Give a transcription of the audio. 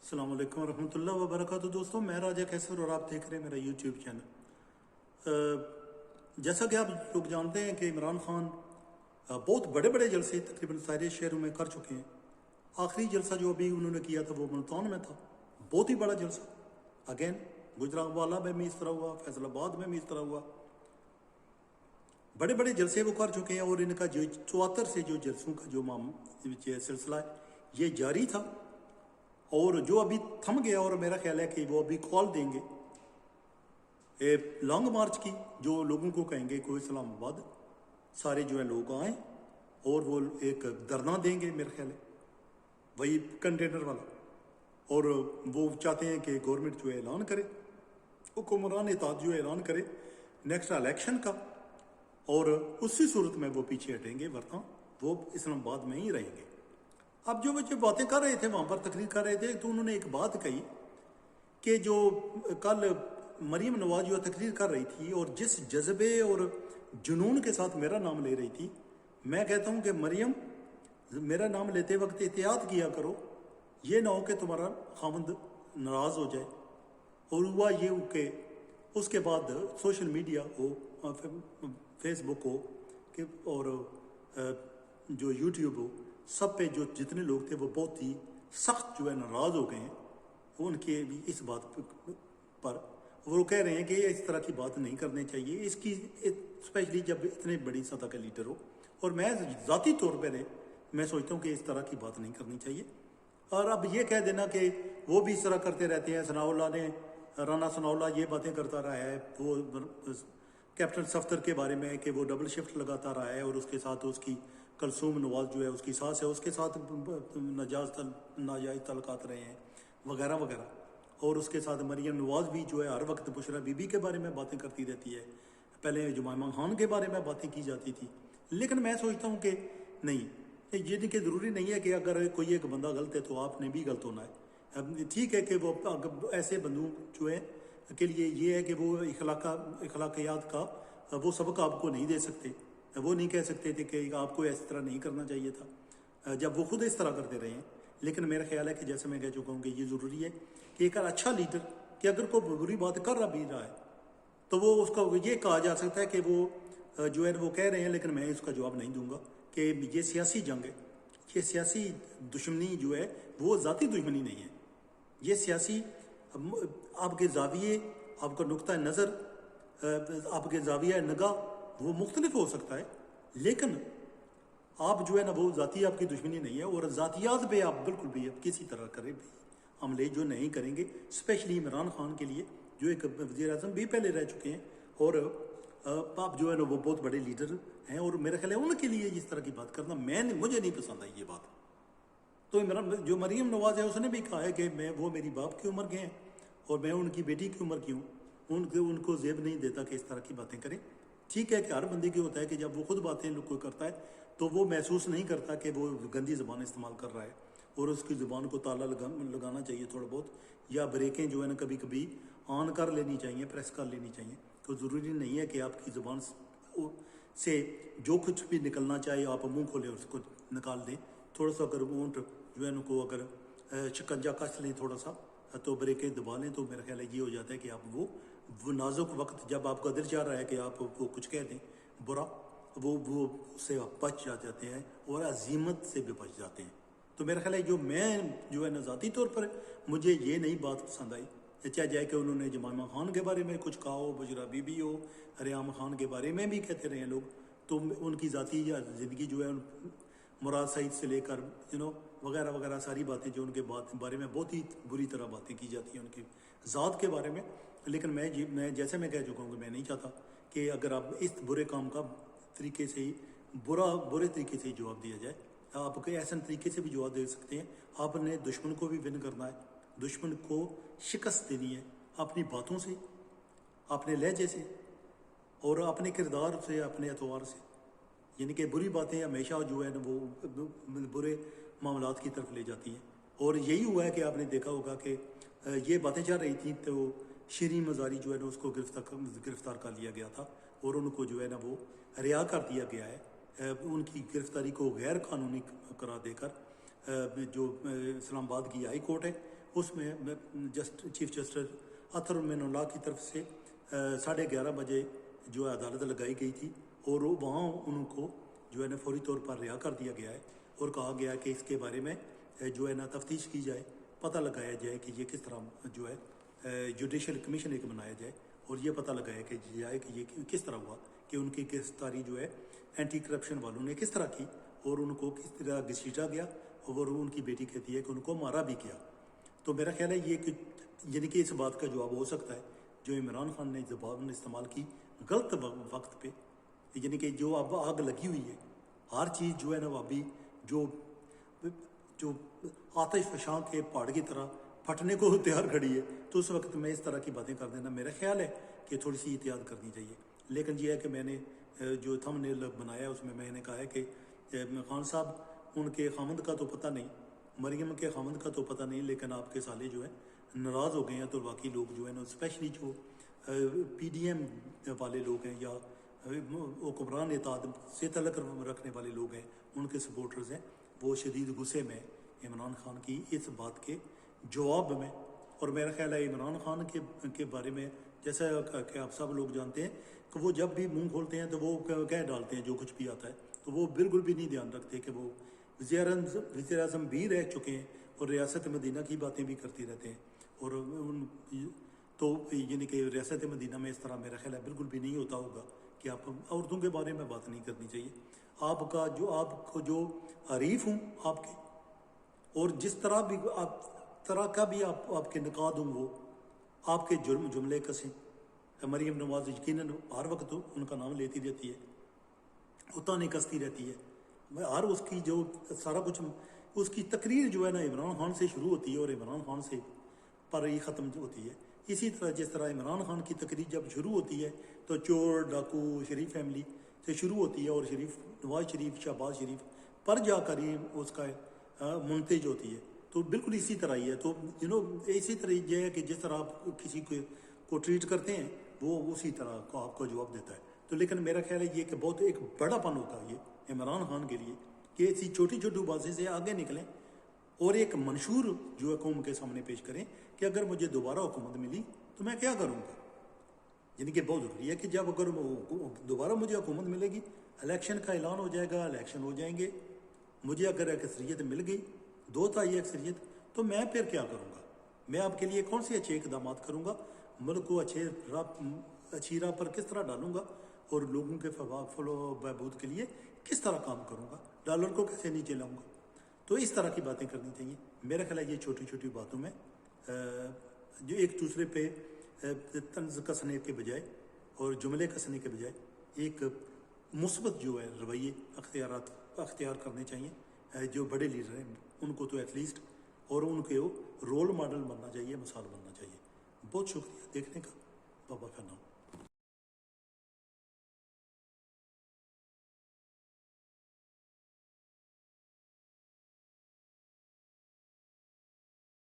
السلام علیکم ورحمۃ اللہ وبرکاتہ دوستوں، میں راجہ کیسر اور آپ دیکھ رہے ہیں میرا یوٹیوب چینل۔ جیسا کہ آپ لوگ جانتے ہیں کہ عمران خان بہت بڑے بڑے جلسے تقریباً سارے شہروں میں کر چکے ہیں۔ آخری جلسہ جو ابھی انہوں نے کیا تھا وہ ملتان میں تھا، بہت ہی بڑا جلسہ۔ اگین گجرانوالہ میں بھی اس طرح ہوا، فیصل آباد میں بھی اس طرح ہوا، بڑے بڑے جلسے وہ کر چکے ہیں۔ اور ان کا جو 74 سے جو جلسوں کا جو سلسلہ ہے یہ جاری تھا، اور جو ابھی تھم گیا، اور میرا خیال ہے کہ وہ ابھی کال دیں گے لانگ مارچ کی، جو لوگوں کو کہیں گے کوئی اسلام آباد سارے جو ہے لوگ آئیں اور وہ ایک دھرنا دیں گے، میرا خیال ہے وہی کنٹینر والا۔ اور وہ چاہتے ہیں کہ گورنمنٹ جو ہے اعلان کرے، حکمران اتحاد جو ہے اعلان کرے نیکسٹ الیکشن کا، اور اسی صورت میں وہ پیچھے ہٹیں گے، ورنہ وہ اسلام آباد میں ہی رہیں گے۔ اب جو بچے باتیں کر رہے تھے وہاں پر تقریر کر رہے تھے، تو انہوں نے ایک بات کہی کہ جو کل مریم نواز جو تقریر کر رہی تھی اور جس جذبے اور جنون کے ساتھ میرا نام لے رہی تھی، میں کہتا ہوں کہ مریم میرا نام لیتے وقت احتیاط کیا کرو، یہ نہ ہو کہ تمہارا خاوند ناراض ہو جائے۔ اور ہوا یہ کہ اس کے بعد سوشل میڈیا ہو، فیس بک ہو کہ اور جو یوٹیوب ہو، سب پہ جو جتنے لوگ تھے وہ بہت ہی سخت جو ہے ناراض ہو گئے ہیں ان کے بھی اس بات پر۔ وہ کہہ رہے ہیں کہ اس طرح کی بات نہیں کرنی چاہیے، اس کی اسپیشلی جب اتنے بڑی سطح کا لیڈر ہو۔ اور میں ذاتی طور پہ میں سوچتا ہوں کہ اس طرح کی بات نہیں کرنی چاہیے۔ اور اب یہ کہہ دینا کہ وہ بھی اس طرح کرتے رہتے ہیں، ثناء اللہ نے، رانا ثناء اللہ یہ باتیں کرتا رہا ہے وہ کیپٹن صفدر کے بارے میں کہ وہ ڈبل شفٹ لگاتا رہا ہے، اور اس کے ساتھ اس کی کلثوم نواز جو ہے اس کی ساس ہے، اس کے ساتھ ناجائز تعلقات رہے ہیں وغیرہ وغیرہ۔ اور اس کے ساتھ مریم نواز بھی جو ہے ہر وقت بشرا بی بی کے بارے میں باتیں کرتی رہتی ہے، پہلے جمائمہ خان کے بارے میں باتیں کی جاتی تھی۔ لیکن میں سوچتا ہوں کہ نہیں، یہ کہ ضروری نہیں ہے کہ اگر کوئی ایک بندہ غلط ہے تو آپ نے بھی غلط ہونا ہے۔ ٹھیک ہے کہ وہ ایسے بندوں جو ہے کے لیے یہ ہے کہ وہ اخلاقیات کا وہ سبق آپ کو نہیں دے سکتے، وہ نہیں کہہ سکتے تھے کہ آپ کو اس طرح نہیں کرنا چاہیے تھا جب وہ خود اس طرح کرتے رہے ہیں۔ لیکن میرا خیال ہے کہ جیسے میں کہہ چکا ہوں کہ یہ ضروری ہے کہ ایک اچھا لیڈر کہ اگر کوئی بری بات کر رہا بھی رہا ہے تو وہ اس کا یہ کہا جا سکتا ہے کہ وہ جو ہے وہ کہہ رہے ہیں، لیکن میں اس کا جواب نہیں دوں گا کہ یہ سیاسی جنگ ہے، یہ سیاسی دشمنی جو ہے وہ ذاتی دشمنی نہیں ہے، یہ سیاسی آپ کے زاویے، آپ کا نقطہ نظر، آپ کے زاویہ نگاہ وہ مختلف ہو سکتا ہے، لیکن آپ جو ہے نا وہ ذاتی آپ کی دشمنی نہیں ہے۔ اور ذاتیات پہ آپ بالکل بھی کسی طرح کریں بھی عملے جو نہیں کریں گے، اسپیشلی عمران خان کے لیے جو ایک وزیر اعظم بھی پہلے رہ چکے ہیں، اور آپ جو ہے نا وہ بہت بڑے لیڈر ہیں، اور میرا خیال ہے ان کے لیے اس طرح کی بات کرنا مجھے نہیں پسند آئی یہ بات۔ تو جو مریم نواز ہے اس نے بھی کہا ہے کہ وہ میری باپ کی عمر کے ہیں اور میں ان کی بیٹی کی عمر کی ہوں، ان کو زیب نہیں دیتا کہ اس طرح کی باتیں کریں۔ ٹھیک ہے کہ ہر بندے کی ہوتا ہے کہ جب وہ خود باتیں کوئی کرتا ہے تو وہ محسوس نہیں کرتا کہ وہ گندی زبان استعمال کر رہا ہے، اور اس کی زبان کو تالا لگانا چاہیے تھوڑا بہت، یا بریکیں جو ہے نا کبھی کبھی آن کر لینی چاہیے، پریس کر لینی چاہیے۔ تو ضروری نہیں ہے کہ آپ کی زبان سے جو کچھ بھی نکلنا چاہے آپ منہ کھولیں اس کو نکال دیں۔ تھوڑا سا اگر اونٹ جو ہے ان کو اگر شکنجا کس لیں تھوڑا سا تو بریکیں دبا لیں، تو میرا خیال ہے یہ ہو جاتا ہے کہ آپ وہ نازک وقت جب آپ کا دل چاہ رہا ہے کہ آپ وہ کچھ کہہ دیں برا، وہ اس سے بچ جاتے ہیں اور عظیمت سے بھی بچ جاتے ہیں۔ تو میرا خیال ہے جو ہے نا ذاتی طور پر مجھے یہ نئی بات پسند آئی، چاہے جائے کہ انہوں نے جمائمہ خان کے بارے میں کچھ کہا ہو، بشرا بی بی ہو، ریام خان کے بارے میں بھی کہتے رہے ہیں لوگ، تو ان کی ذاتی زندگی جو ہے مراد سعید سے لے کر وغیرہ وغیرہ ساری باتیں جو ان کے بارے میں بہت ہی بری طرح باتیں کی جاتی ہیں ان کی ذات کے بارے میں۔ لیکن میں جیسے میں کہہ چکا ہوں کہ میں نہیں چاہتا کہ اگر آپ اس برے کام کا طریقے سے ہی برے طریقے سے ہی جواب دیا جائے، آپ کے ایسے طریقے سے بھی جواب دے سکتے ہیں۔ آپ نے دشمن کو بھی ون کرنا ہے، دشمن کو شکست دینی ہے اپنی باتوں سے، اپنے لہجے سے، اور اپنے کردار سے، اپنے اعتبار سے، یعنی کہ بری باتیں ہمیشہ جو ہے نا وہ برے معاملات کی طرف لے جاتی ہیں۔ اور یہی ہوا ہے کہ آپ نے دیکھا ہوگا کہ یہ باتیں چل رہی تھیں تو شیریں مزاری جو ہے نا اس کو گرفتار کر لیا گیا تھا، اور ان کو جو ہے نا وہ رہا کر دیا گیا ہے۔ ان کی گرفتاری کو غیر قانونی قرار دے کر جو اسلام آباد کی ہائی کورٹ ہے اس میں چیف جسٹس اطہر المین اللہ کی طرف سے 11:30 بجے جو ہے عدالت لگائی گئی تھی، اور وہاں ان کو جو ہے نا فوری طور پر رہا کر دیا گیا ہے، اور کہا گیا کہ اس کے بارے میں جو ہے نا تفتیش کی جائے، پتہ لگایا جائے کہ یہ کس طرح جو ہے جوڈیشل کمیشن ایک بنایا جائے، اور یہ پتہ لگایا کہ جائے کہ یہ کس طرح ہوا، کہ ان کی گرفتاری جو ہے اینٹی کرپشن والوں نے کس طرح کی، اور ان کو کس طرح گھسیٹا گیا، اور ان کی بیٹی کہتی ہے کہ ان کو مارا بھی کیا۔ تو میرا خیال ہے یہ کہ یعنی کہ اس بات کا جواب ہو سکتا ہے جو عمران خان نے زبان استعمال کی غلط وقت پہ، یعنی کہ جو اب آگ لگی ہوئی ہے، ہر چیز جو ہے نا وہ ابھی جو آتش فشاں کے پہاڑ کی طرح پھٹنے کو تیار کھڑی ہے، تو اس وقت میں اس طرح کی باتیں کر دینا میرا خیال ہے کہ تھوڑی سی احتیاط کرنی چاہیے۔ لیکن یہ ہے کہ میں نے جو تھم نیل بنایا اس میں نے کہا ہے کہ خان صاحب ان کے خامند کا تو پتہ نہیں، مریم کے خامند کا تو پتہ نہیں، لیکن آپ کے سالے جو ہے ناراض ہو گئے ہیں، تو باقی لوگ جو ہے نا اسپیشلی جو پی ڈی ایم والے لوگ ہیں یا حکمران اتحاد سے تعلق رکھنے والے لوگ ہیں، ان کے سپورٹرز ہیں، وہ شدید غصے میں عمران خان کی اس بات کے جواب میں۔ اور میرا خیال ہے عمران خان کے بارے میں جیسا کہ آپ سب لوگ جانتے ہیں کہ وہ جب بھی منہ کھولتے ہیں تو وہ کہہ ڈالتے ہیں جو کچھ بھی آتا ہے، تو وہ بالکل بھی نہیں دھیان رکھتے کہ وہ وزیر اعظم بھی رہ چکے ہیں اور ریاست مدینہ کی باتیں بھی کرتے رہتے ہیں، اور تو یعنی کہ ریاست مدینہ میں اس طرح میرا خیال ہے بالکل بھی نہیں ہوتا ہوگا کہ آپ عورتوں کے بارے میں بات نہیں کرنی چاہیے۔ آپ کو جو حریف ہوں آپ کے، اور جس طرح بھی آپ کے نقاد ہوں، وہ آپ کے جملے کسیں، مریم نواز یقیناً ہر وقت ان کا نام لیتی رہتی ہے، اتانے کستی رہتی ہے، ہر اس کی جو سارا کچھ اس کی تقریر جو ہے نا عمران خان سے شروع ہوتی ہے اور عمران خان سے پر ہی ختم ہوتی ہے۔ اسی طرح جس طرح عمران خان کی تقریر جب شروع ہوتی ہے تو چور ڈاکو شریف فیملی سے شروع ہوتی ہے، اور نواز شریف شہباز شریف پر جا کر ہی اس کا منتج ہوتی ہے۔ تو بالکل اسی طرح ہی ہے، تو اسی طرح یہ ہے کہ جس طرح آپ کسی کو ٹریٹ کرتے ہیں وہ اسی طرح کو آپ کو جواب دیتا ہے۔ تو لیکن میرا خیال ہے یہ کہ بہت ایک بڑا پن ہوتا ہے یہ عمران خان کے لیے کہ ایسی چھوٹی چھوٹی باتیں سے آگے نکلیں اور ایک منشور جو ہے قوم کے سامنے پیش کریں کہ اگر مجھے دوبارہ حکومت ملی تو میں کیا کروں گا۔ یعنی کہ بہت ضروری ہے کہ جب اگر دوبارہ مجھے حکومت ملے گی، الیکشن کا اعلان ہو جائے گا، الیکشن ہو جائیں گے، مجھے اگر اکثریت مل گئی 2/3 اکثریت، تو میں پھر کیا کروں گا؟ میں آپ کے لیے کون سے اچھے اقدامات کروں گا، ملک کو اچھی راہ پر کس طرح ڈالوں گا، اور لوگوں کے بہبود کے لیے کس طرح کام کروں گا، ڈالر کو کیسے نیچے لاؤں گا۔ تو اس طرح کی باتیں کرنی چاہیے۔ میرا خیال ہے یہ چھوٹی چھوٹی باتوں میں جو ایک دوسرے پہ طنز کسنے کے بجائے اور جملے کسنے کے بجائے ایک مثبت جو ہے رویے اختیار کرنے چاہیے۔ جو بڑے لیڈر ہیں ان کو تو ایٹ لیسٹ، اور ان کے رول ماڈل بننا چاہیے، مثال بننا چاہیے۔ بہت شکریہ دیکھنے کا، بابا کا نام۔